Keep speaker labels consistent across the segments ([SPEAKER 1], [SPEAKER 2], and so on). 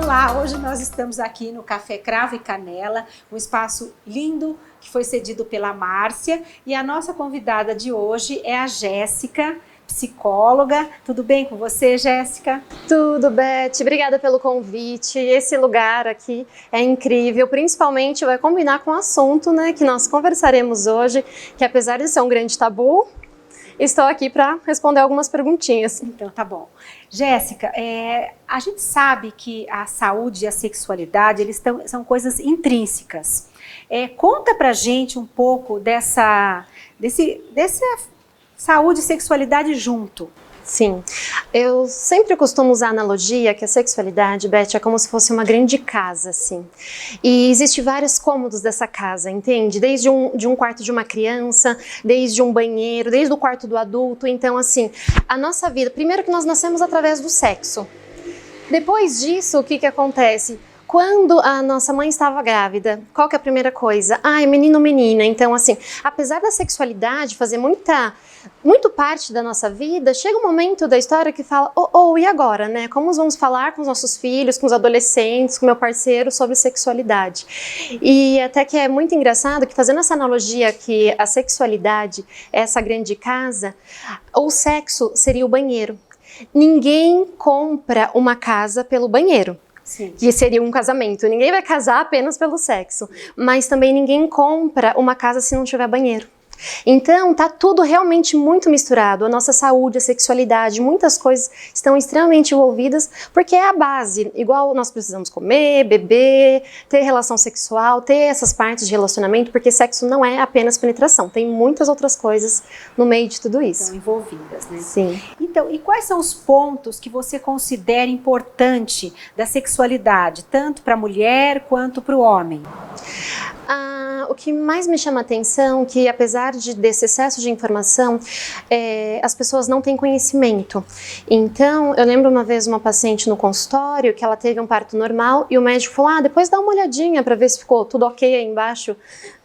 [SPEAKER 1] Olá, hoje nós estamos aqui no Café Cravo e Canela, um espaço lindo que foi cedido pela Márcia, e a nossa convidada de hoje é a Jéssica, psicóloga. Tudo bem com você, Jéssica?
[SPEAKER 2] Tudo, Beth. Obrigada pelo convite. Esse lugar aqui é incrível, principalmente vai combinar com o assunto, né, que nós conversaremos hoje, que apesar de ser um grande tabu, estou aqui para responder algumas perguntinhas.
[SPEAKER 1] Então, tá bom. Jéssica, a gente sabe que a saúde e a sexualidade são coisas intrínsecas. Conta pra gente um pouco dessa saúde e sexualidade junto.
[SPEAKER 2] Sim, eu sempre costumo usar a analogia que a sexualidade, Beth, é como se fosse uma grande casa, assim. E existem vários cômodos dessa casa, entende? Desde um quarto de uma criança, desde um banheiro, desde o quarto do adulto. Então, assim, a nossa vida, primeiro que nós nascemos através do sexo. Depois disso, o que acontece? Quando a nossa mãe estava grávida, qual que é a primeira coisa? É menino ou menina. Então, assim, apesar da sexualidade fazer muito parte da nossa vida, chega um momento da história que fala, e agora, né? Como vamos falar com os nossos filhos, com os adolescentes, com meu parceiro sobre sexualidade? E até que é muito engraçado que, fazendo essa analogia que a sexualidade é essa grande casa, o sexo seria o banheiro. Ninguém compra uma casa pelo banheiro.
[SPEAKER 1] Sim.
[SPEAKER 2] Que seria um casamento. Ninguém vai casar apenas pelo sexo, mas também ninguém compra uma casa se não tiver banheiro. Então, tá tudo realmente muito misturado. A nossa saúde, a sexualidade, muitas coisas estão extremamente envolvidas, porque é a base. Igual nós precisamos comer, beber, ter relação sexual, ter essas partes de relacionamento, porque sexo não é apenas penetração. Tem muitas outras coisas no meio de tudo isso.
[SPEAKER 1] Estão envolvidas, né?
[SPEAKER 2] Sim.
[SPEAKER 1] Então, e quais são os pontos que você considera importante da sexualidade, tanto para a mulher quanto para o homem?
[SPEAKER 2] O que mais me chama a atenção é que, apesar desse excesso de informação, as pessoas não têm conhecimento. Então, eu lembro uma vez uma paciente no consultório que ela teve um parto normal e o médico falou, depois dá uma olhadinha para ver se ficou tudo ok aí embaixo.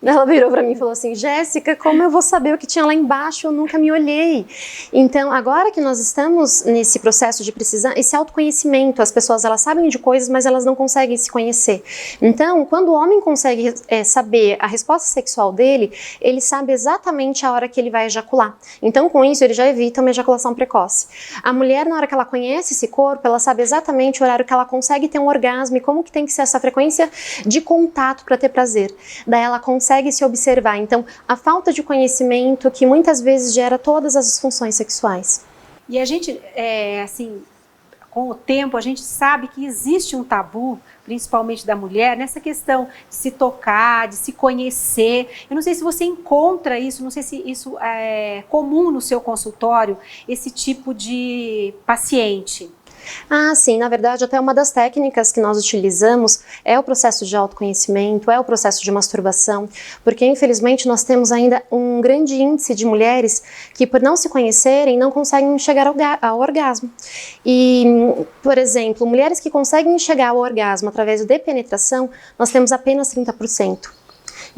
[SPEAKER 2] Ela virou para mim e falou assim, Jéssica, como eu vou saber o que tinha lá embaixo? Eu nunca me olhei. Então, agora que nós estamos nesse processo de precisar, esse autoconhecimento, as pessoas elas sabem de coisas, mas elas não conseguem se conhecer. Então, quando o homem consegue saber a resposta sexual dele, ele sabe exatamente a hora que ele vai ejacular. Então, com isso, ele já evita uma ejaculação precoce. A mulher, na hora que ela conhece esse corpo, ela sabe exatamente o horário que ela consegue ter um orgasmo e como que tem que ser essa frequência de contato para ter prazer. Daí ela consegue se observar. Então, a falta de conhecimento que muitas vezes gera todas as disfunções sexuais.
[SPEAKER 1] E a gente, assim, com o tempo, a gente sabe que existe um tabu, principalmente da mulher, nessa questão de se tocar, de se conhecer. Eu não sei se você encontra isso, não sei se isso é comum no seu consultório, esse tipo de paciente.
[SPEAKER 2] Sim, na verdade, até uma das técnicas que nós utilizamos é o processo de autoconhecimento, é o processo de masturbação, porque infelizmente nós temos ainda um grande índice de mulheres que, por não se conhecerem, não conseguem chegar ao orgasmo. E, por exemplo, mulheres que conseguem chegar ao orgasmo através de penetração, nós temos apenas 30%.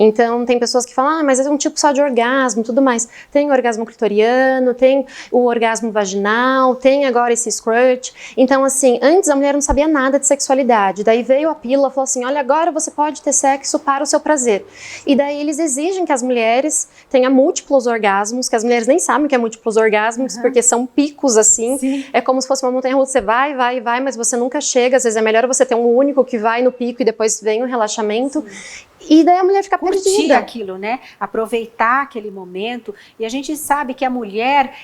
[SPEAKER 2] Então, tem pessoas que falam, mas é um tipo só de orgasmo e tudo mais. Tem o orgasmo clitoriano, tem o orgasmo vaginal, tem agora esse squirt. Então, assim, antes a mulher não sabia nada de sexualidade. Daí veio a pílula e falou assim, olha, agora você pode ter sexo para o seu prazer. E daí eles exigem que as mulheres tenham múltiplos orgasmos, que as mulheres nem sabem que é múltiplos orgasmos, porque são picos, assim.
[SPEAKER 1] Sim.
[SPEAKER 2] É como se fosse uma montanha-russa, você vai, mas você nunca chega. Às vezes é melhor você ter um único que vai no pico e depois vem o relaxamento. Sim. E daí a mulher fica
[SPEAKER 1] curtir
[SPEAKER 2] perdida.
[SPEAKER 1] Aquilo, né? Aproveitar aquele momento. E a gente sabe que a mulher,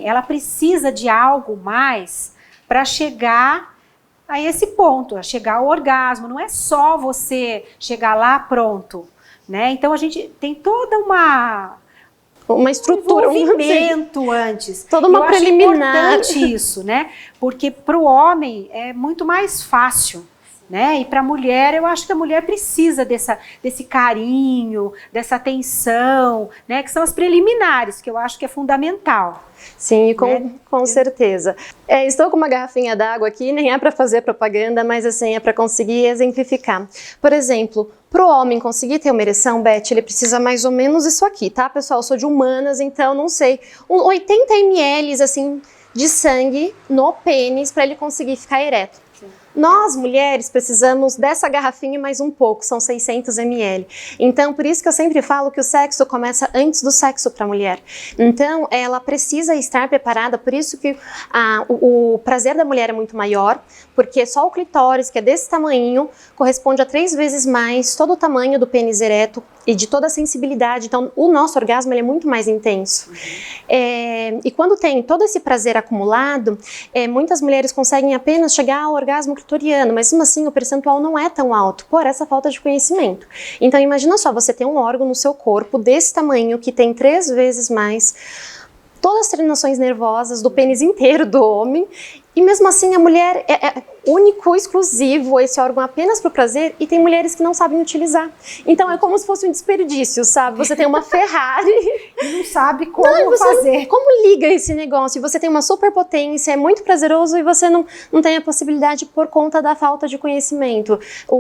[SPEAKER 1] ela precisa de algo mais para chegar a esse ponto, a chegar ao orgasmo. Não é só você chegar lá pronto, né? Então a gente tem toda uma estrutura, um envolvimento antes.
[SPEAKER 2] Toda uma preliminar.
[SPEAKER 1] Eu acho importante isso, né? Porque para o homem é muito mais fácil. Né? E para a mulher, eu acho que a mulher precisa desse carinho, dessa atenção, né? Que são as preliminares, que eu acho que é fundamental.
[SPEAKER 2] Sim, com certeza. Estou com uma garrafinha d'água aqui, nem é para fazer propaganda, mas assim, é para conseguir exemplificar. Por exemplo, para o homem conseguir ter uma ereção, Beth, ele precisa mais ou menos isso aqui, tá, pessoal? Eu sou de humanas, então não sei, 80 ml, assim, de sangue no pênis para ele conseguir ficar ereto. Nós, mulheres, precisamos dessa garrafinha mais um pouco, são 600 ml. Então, por isso que eu sempre falo que o sexo começa antes do sexo para a mulher. Então, ela precisa estar preparada, por isso que o prazer da mulher é muito maior, porque só o clitóris, que é desse tamanho, corresponde a 3 vezes mais todo o tamanho do pênis ereto e de toda a sensibilidade. Então, o nosso orgasmo ele é muito mais intenso. E quando tem todo esse prazer acumulado, muitas mulheres conseguem apenas chegar ao orgasmo clitoriano, mas mesmo assim o percentual não é tão alto por essa falta de conhecimento. Então, imagina só, você tem um órgão no seu corpo desse tamanho que tem 3 vezes mais todas as terminações nervosas do pênis inteiro do homem, e mesmo assim a mulher é único, exclusivo, esse órgão apenas para o prazer, e tem mulheres que não sabem utilizar. Então é como se fosse um desperdício, sabe? Você tem uma Ferrari
[SPEAKER 1] e não sabe como fazer.
[SPEAKER 2] Como liga esse negócio? Você tem uma superpotência, é muito prazeroso e você não tem a possibilidade por conta da falta de conhecimento.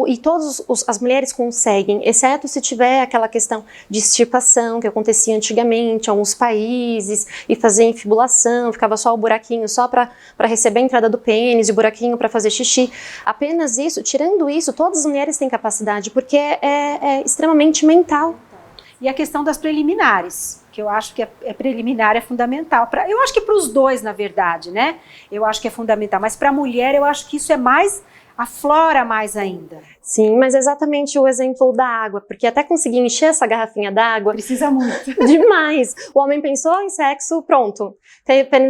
[SPEAKER 2] E todas as mulheres conseguem, exceto se tiver aquela questão de extirpação que acontecia antigamente em alguns países, e fazer infibulação, ficava só o buraquinho só para receber a entrada do pênis e o buraquinho para fazer xixi. Apenas isso, tirando isso, todas as mulheres têm capacidade, porque é extremamente mental.
[SPEAKER 1] E a questão das preliminares, que eu acho que preliminar é fundamental. Eu acho que para os dois, na verdade, né? Eu acho que é fundamental, mas para a mulher eu acho que isso é mais, aflora mais ainda.
[SPEAKER 2] Sim, mas é exatamente o exemplo da água, porque até conseguir encher essa garrafinha d'água...
[SPEAKER 1] Precisa muito.
[SPEAKER 2] Demais. O homem pensou em sexo, pronto.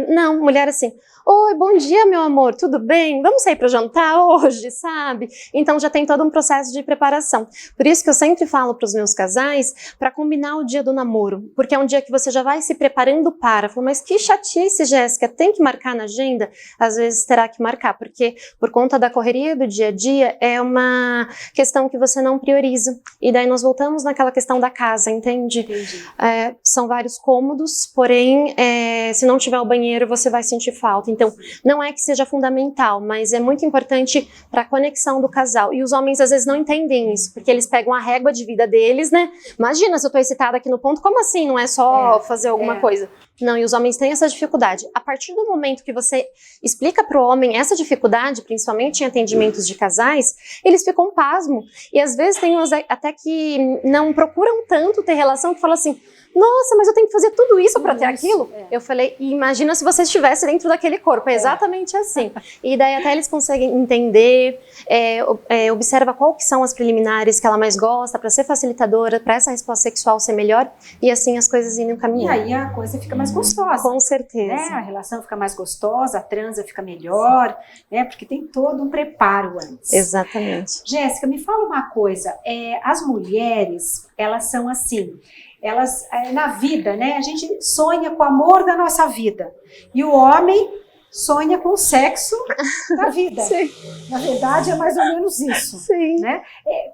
[SPEAKER 2] Não, mulher assim... Oi, bom dia, meu amor, tudo bem? Vamos sair para jantar hoje, sabe? Então já tem todo um processo de preparação. Por isso que eu sempre falo para os meus casais para combinar o dia do namoro, porque é um dia que você já vai se preparando para. Falo, mas que chatice, Jéssica, tem que marcar na agenda? Às vezes terá que marcar, porque por conta da correria do dia a dia é uma questão que você não prioriza. E daí nós voltamos naquela questão da casa, entende?
[SPEAKER 1] Entendi.
[SPEAKER 2] São vários cômodos, porém, se não tiver o banheiro, você vai sentir falta. Então, não é que seja fundamental, mas é muito importante para a conexão do casal. E os homens, às vezes, não entendem isso, porque eles pegam a régua de vida deles, né? Imagina se eu tô excitada aqui no ponto, como assim? Não é só fazer alguma coisa? Não, e os homens têm essa dificuldade. A partir do momento que você explica para o homem essa dificuldade, principalmente em atendimentos de casais, eles ficam pasmo. E às vezes tem uns até que não procuram tanto ter relação, que falam assim, nossa, mas eu tenho que fazer tudo isso para ter aquilo? Eu falei, imagina se você estivesse dentro daquele corpo, é exatamente assim. E daí até eles conseguem entender, observa qual que são as preliminares que ela mais gosta, para ser facilitadora, para essa resposta sexual ser melhor, e assim as coisas irem caminhando.
[SPEAKER 1] E aí a coisa fica mais gostosa.
[SPEAKER 2] Com certeza.
[SPEAKER 1] Né? A relação fica mais gostosa, a transa fica melhor, né? Porque tem todo um preparo antes.
[SPEAKER 2] Exatamente.
[SPEAKER 1] Jéssica, me fala uma coisa, as mulheres, elas são assim, elas, na vida, né, a gente sonha com o amor da nossa vida, e o homem sonha com o sexo da vida.
[SPEAKER 2] Sim.
[SPEAKER 1] Na verdade, é mais ou menos isso.
[SPEAKER 2] Sim.
[SPEAKER 1] Né?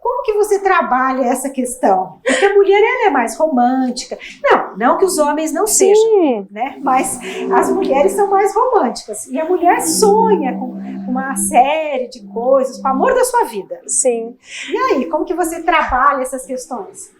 [SPEAKER 1] Como que você trabalha essa questão? Porque a mulher ela é mais romântica. Não que os homens não sejam, né? Mas as mulheres são mais românticas. E a mulher sonha com uma série de coisas, com o amor da sua vida.
[SPEAKER 2] Sim.
[SPEAKER 1] E aí, como que você trabalha essas questões?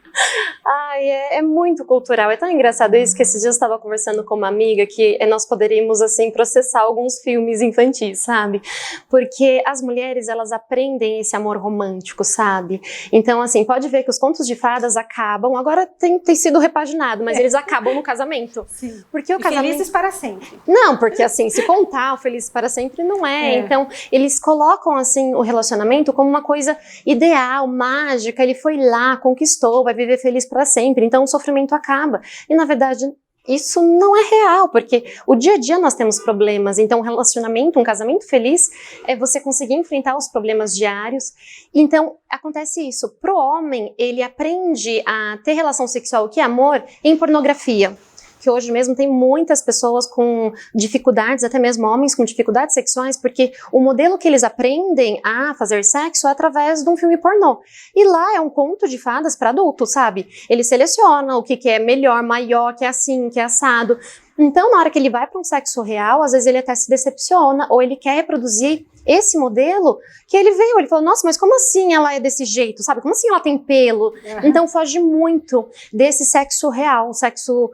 [SPEAKER 2] Ai, é muito cultural, é tão engraçado isso que esses dias eu estava conversando com uma amiga que nós poderíamos, assim, processar alguns filmes infantis, sabe? Porque as mulheres, elas aprendem esse amor romântico, sabe? Então, assim, pode ver que os contos de fadas acabam, agora tem sido repaginado, mas eles acabam no casamento.
[SPEAKER 1] Sim.
[SPEAKER 2] Porque o casamento...
[SPEAKER 1] Felizes para sempre.
[SPEAKER 2] Não, porque assim, se contar o Felizes para Sempre não é. Então, eles colocam, assim, o relacionamento como uma coisa ideal, mágica, ele foi lá, conquistou, vai viver feliz para sempre, então o sofrimento acaba. E na verdade, isso não é real, porque o dia a dia nós temos problemas, então um relacionamento, um casamento feliz é você conseguir enfrentar os problemas diários. Então acontece isso, pro homem ele aprende a ter relação sexual, que é amor, em pornografia. Que hoje mesmo tem muitas pessoas com dificuldades, até mesmo homens com dificuldades sexuais, porque o modelo que eles aprendem a fazer sexo é através de um filme pornô. E lá é um conto de fadas para adultos, sabe? Ele seleciona o que é melhor, maior, que é assim, que é assado. Então, na hora que ele vai para um sexo real, às vezes ele até se decepciona, ou ele quer reproduzir esse modelo que ele veio, ele falou, nossa, mas como assim ela é desse jeito, sabe? Como assim ela tem pelo? Então foge muito desse sexo real, sexo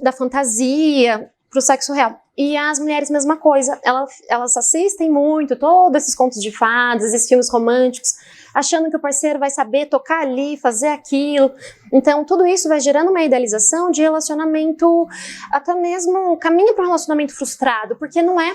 [SPEAKER 2] da fantasia, pro sexo real. E as mulheres, mesma coisa, elas assistem muito todos esses contos de fadas, esses filmes românticos, achando que o parceiro vai saber tocar ali, fazer aquilo. Então, tudo isso vai gerando uma idealização de relacionamento, até mesmo caminho para um relacionamento frustrado, porque não é.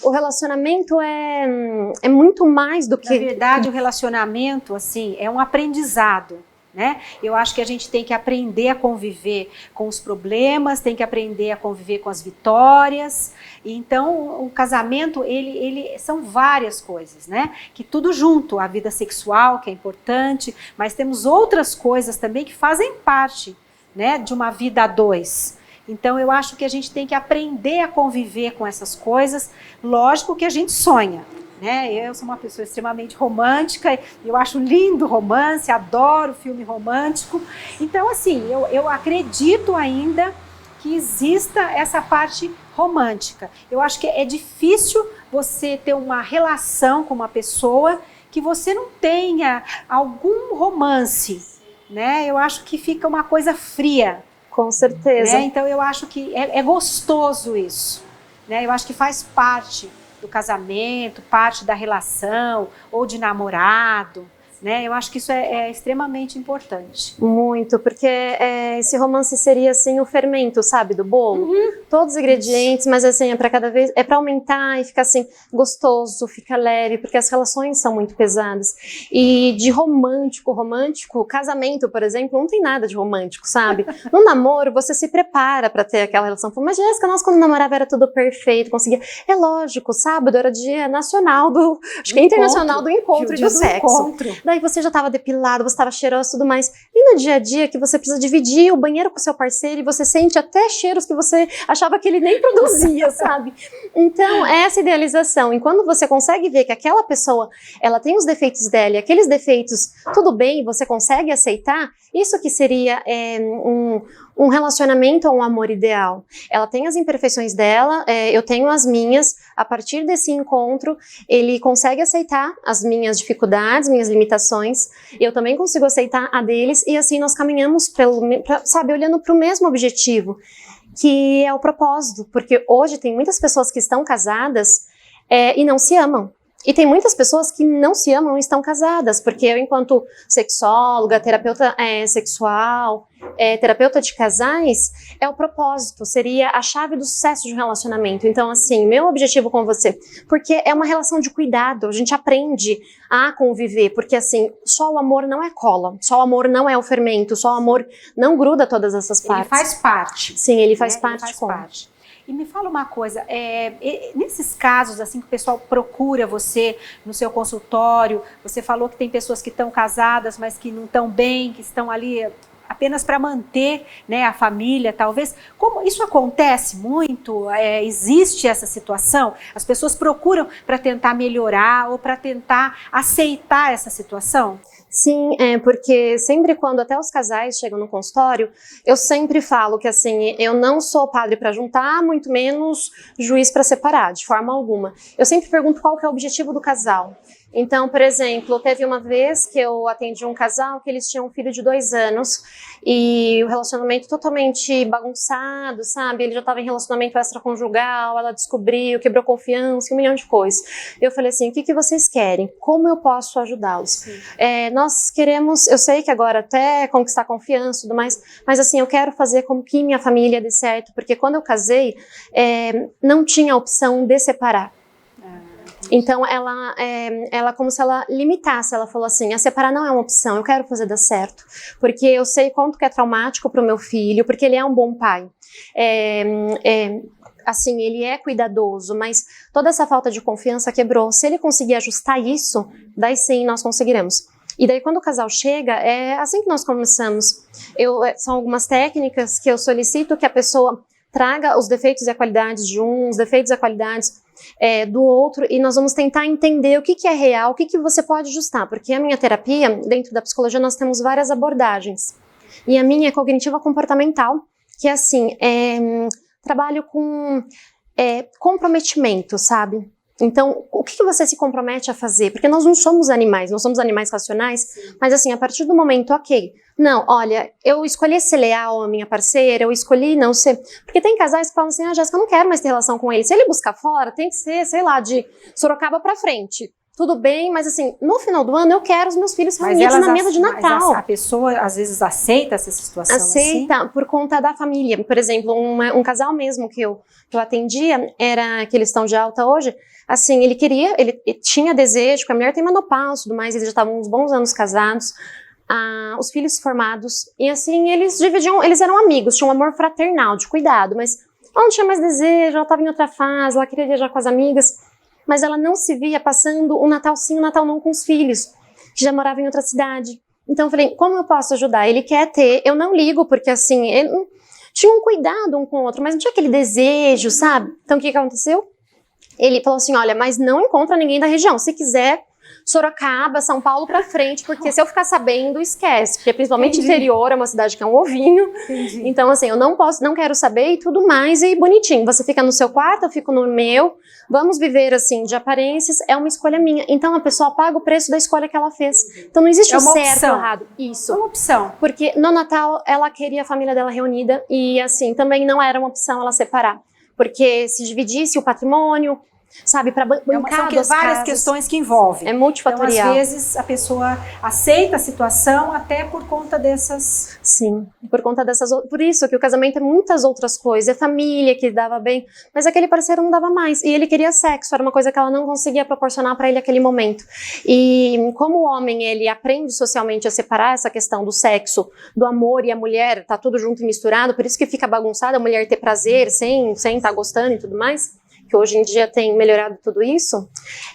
[SPEAKER 2] O relacionamento é muito mais do que...
[SPEAKER 1] Na verdade, o relacionamento, assim, é um aprendizado. Né? Eu acho que a gente tem que aprender a conviver com os problemas, tem que aprender a conviver com as vitórias. Então, o casamento, ele são várias coisas, né? Que tudo junto, a vida sexual, que é importante, mas temos outras coisas também que fazem parte, né, de uma vida a dois. Então, eu acho que a gente tem que aprender a conviver com essas coisas. Lógico que a gente sonha. Né? Eu sou uma pessoa extremamente romântica, eu acho lindo romance, adoro filme romântico. Então, assim, eu acredito ainda que exista essa parte romântica. Eu acho que é difícil você ter uma relação com uma pessoa que você não tenha algum romance, né? Eu acho que fica uma coisa fria.
[SPEAKER 2] Com certeza.
[SPEAKER 1] Né? Então, eu acho que é gostoso isso. Né? Eu acho que faz parte do casamento, parte da relação, ou de namorado, né? Eu acho que isso é extremamente importante.
[SPEAKER 2] Muito, porque esse romance seria assim o fermento, sabe, do bolo. Todos os ingredientes, mas assim, é para cada vez, é para aumentar e ficar assim, gostoso, fica leve, porque as relações são muito pesadas. E de romântico, casamento, por exemplo, não tem nada de romântico, sabe? No namoro, você se prepara para ter aquela relação. Mas Jéssica, nós quando namorava era tudo perfeito, conseguia. É lógico, sábado era dia nacional do, acho que é internacional do encontro e do sexo. Daí você já estava depilado, você estava cheiroso e tudo mais. E no dia a dia que você precisa dividir o banheiro com o seu parceiro e você sente até cheiros que você achava que ele nem produzia, sabe? Então, é essa idealização. E quando você consegue ver que aquela pessoa, ela tem os defeitos dela e aqueles defeitos, tudo bem, você consegue aceitar, isso que seria um relacionamento ou um amor ideal. Ela tem as imperfeições dela, eu tenho as minhas. A partir desse encontro, ele consegue aceitar as minhas dificuldades, minhas limitações, eu também consigo aceitar a deles, e assim nós caminhamos, sabe, olhando para o mesmo objetivo, que é o propósito, porque hoje tem muitas pessoas que estão casadas e não se amam. E tem muitas pessoas que não se amam e estão casadas, porque eu, enquanto sexóloga, terapeuta sexual, terapeuta de casais, é o propósito, seria a chave do sucesso de um relacionamento. Então, assim, meu objetivo com você, porque é uma relação de cuidado, a gente aprende a conviver, porque assim, só o amor não é cola, só o amor não é o fermento, só o amor não gruda todas essas partes.
[SPEAKER 1] Ele faz parte.
[SPEAKER 2] Sim, ele faz
[SPEAKER 1] né?
[SPEAKER 2] parte.
[SPEAKER 1] Ele faz parte. E me fala uma coisa, nesses casos assim que o pessoal procura você no seu consultório, você falou que tem pessoas que estão casadas, mas que não estão bem, que estão ali apenas para manter, né, a família, talvez. Como isso acontece muito? Existe essa situação? As pessoas procuram para tentar melhorar ou para tentar aceitar essa situação?
[SPEAKER 2] Sim, porque sempre quando até os casais chegam no consultório, eu sempre falo que assim, eu não sou padre para juntar, muito menos juiz para separar, de forma alguma. Eu sempre pergunto qual que é o objetivo do casal. Então, por exemplo, teve uma vez que eu atendi um casal que eles tinham um filho de 2 anos e o relacionamento totalmente bagunçado, sabe? Ele já estava em relacionamento extraconjugal, ela descobriu, quebrou confiança, 1 milhão de coisas. Eu falei assim, o que vocês querem? Como eu posso ajudá-los? Nós queremos, eu sei que agora até conquistar confiança e tudo mais, mas assim, eu quero fazer com que minha família dê certo, porque quando eu casei, não tinha opção de separar. Então, ela como se ela limitasse, ela falou assim, a separar não é uma opção, eu quero fazer dar certo, porque eu sei quanto que é traumático para o meu filho, porque ele é um bom pai, assim, ele é cuidadoso, mas toda essa falta de confiança quebrou. Se ele conseguir ajustar isso, daí sim nós conseguiremos. E daí quando o casal chega, é assim que nós começamos. São algumas técnicas que eu solicito que a pessoa traga os defeitos e a qualidades de um, os defeitos e a qualidades do outro, e nós vamos tentar entender o que é real, o que você pode ajustar, porque a minha terapia, dentro da psicologia, nós temos várias abordagens, e a minha é cognitiva comportamental, que é assim, trabalho com comprometimento, sabe? Então, o que você se compromete a fazer? Porque nós não somos animais racionais, sim, mas assim, a partir do momento, ok, não, olha, eu escolhi ser leal à minha parceira, eu escolhi não ser... Porque tem casais que falam assim, Jéssica, eu não quero mais ter relação com ele. Se ele buscar fora, tem que ser, sei lá, de Sorocaba pra frente. Tudo bem, mas assim, no final do ano eu quero os meus filhos reunidos na mesa de Natal.
[SPEAKER 1] Mas a pessoa, às vezes, aceita essa situação
[SPEAKER 2] aceita
[SPEAKER 1] assim?
[SPEAKER 2] Por conta da família. Por exemplo, um casal mesmo que eu atendia, era que eles estão de alta hoje, assim, ele tinha desejo, porque a mulher tem menopausa e tudo mais, eles já estavam uns bons anos casados, os filhos formados, e assim, eles eram amigos, tinham um amor fraternal, de cuidado, mas ela não tinha mais desejo, ela estava em outra fase, ela queria viajar com as amigas, mas ela não se via passando um Natal sim, um Natal não com os filhos, que já moravam em outra cidade. Então eu falei, como eu posso ajudar? Ele quer ter, eu não ligo, porque assim, ele tinha um cuidado um com o outro, mas não tinha aquele desejo, sabe? Então o que aconteceu? Ele falou assim, olha, mas não encontra ninguém da região, se quiser, Sorocaba, São Paulo pra frente, porque se eu ficar sabendo, esquece, porque principalmente interior, é uma cidade que é um ovinho, então assim, eu não quero saber e tudo mais, e bonitinho, você fica no seu quarto, eu fico no meu, vamos viver assim, de aparências, é uma escolha minha, então a pessoa paga o preço da escolha que ela fez, então não existe o certo ou errado, isso.
[SPEAKER 1] É uma opção.
[SPEAKER 2] Porque no Natal, ela queria a família dela reunida, e assim, também não era uma opção ela separar, porque se dividisse o patrimônio, sabe, para bancar
[SPEAKER 1] são várias questões que envolvem.
[SPEAKER 2] É multifatorial.
[SPEAKER 1] Então, às vezes, a pessoa aceita a situação até por conta dessas...
[SPEAKER 2] Sim, por conta dessas... Por isso que o casamento é muitas outras coisas. É família que dava bem, mas aquele parceiro não dava mais. E ele queria sexo, era uma coisa que ela não conseguia proporcionar para ele naquele momento. E como o homem, ele aprende socialmente a separar essa questão do sexo, do amor e a mulher, tá tudo junto e misturado, por isso que fica bagunçado a mulher ter prazer sem estar gostando e tudo mais, que hoje em dia tem melhorado tudo isso,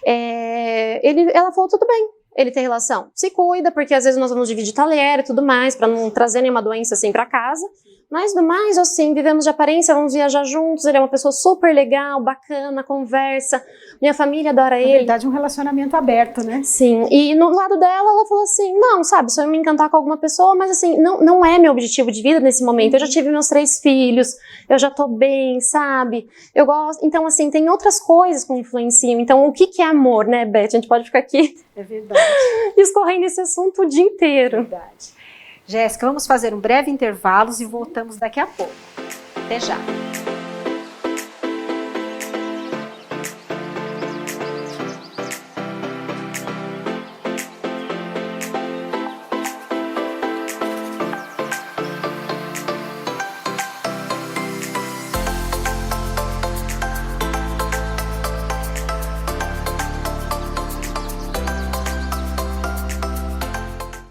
[SPEAKER 2] ela falou, tudo bem, ele tem relação, se cuida, porque às vezes nós vamos dividir talher e tudo mais, para não trazer nenhuma doença assim para casa, mas do mais, assim, vivemos de aparência, vamos viajar juntos, ele é uma pessoa super legal, bacana, conversa, minha família adora ele.
[SPEAKER 1] Na verdade, um relacionamento aberto, né?
[SPEAKER 2] Sim, e no lado dela, ela falou assim, não, sabe, se eu me encantar com alguma pessoa, mas assim, não é meu objetivo de vida nesse momento, eu já tive meus 3 filhos, eu já tô bem, sabe, eu gosto, então assim, tem outras coisas que influenciam, então o que é amor, né, Beth? A gente pode ficar aqui...
[SPEAKER 1] É verdade.
[SPEAKER 2] Escorrendo esse assunto o dia inteiro.
[SPEAKER 1] É verdade. Jéssica, vamos fazer um breve intervalo e voltamos daqui a pouco. Até já.